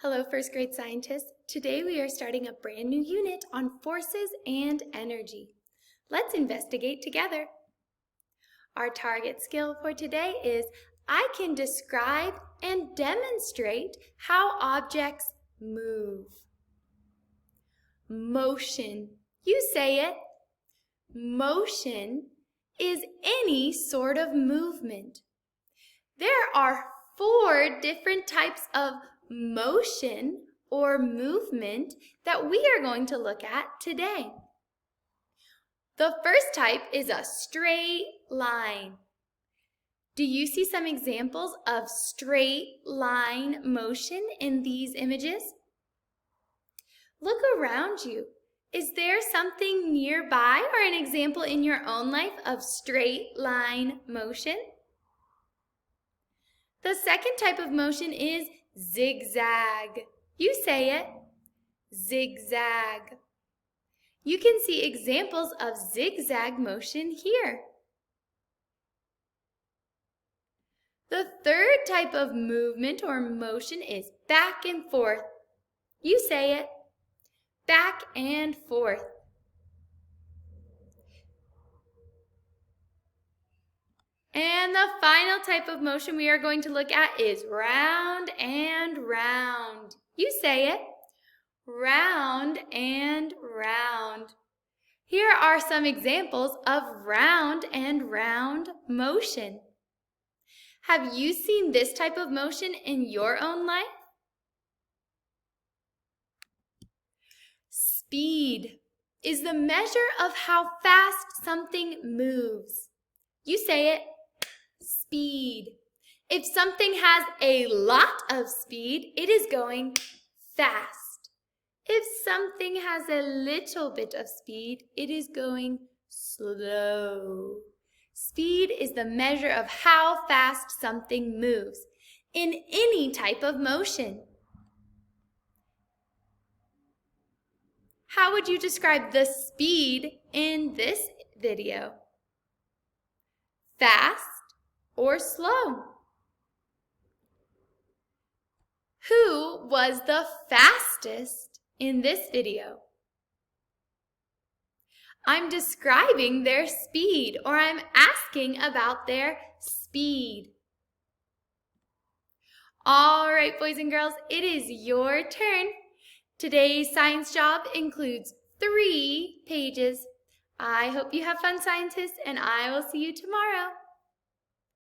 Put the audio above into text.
Hello, first grade scientists. Today we are starting a brand new unit on forces and energy. Let's investigate together. Our target skill for today is I can describe and demonstrate how objects move. Motion. You say it. Motion is any sort of movement. There are 4 different types of motion or movement that we are going to look at today. The first type is a straight line. Do you see some examples of straight line motion in these images? Look around you. Is there something nearby or an example in your own life of straight line motion? The second type of motion is zigzag. You say it. Zigzag. You can see examples of zigzag motion here. The third type of movement or motion is back and forth. You say it. Back and forth. And the final type of motion we are going to look at is round and round. You say it. Round and round. Here are some examples of round and round motion. Have you seen this type of motion in your own life? Speed is the measure of how fast something moves. You say it. Speed. If something has a lot of speed, it is going fast. If something has a little bit of speed, it is going slow. Speed is the measure of how fast something moves in any type of motion. How would you describe the speed in this video? Fast or slow? Who was the fastest in this video? I'm describing their speed, or I'm asking about their speed. All right, boys and girls, it is your turn. Today's science job includes 3 pages. I hope you have fun, scientists, and I will see you tomorrow.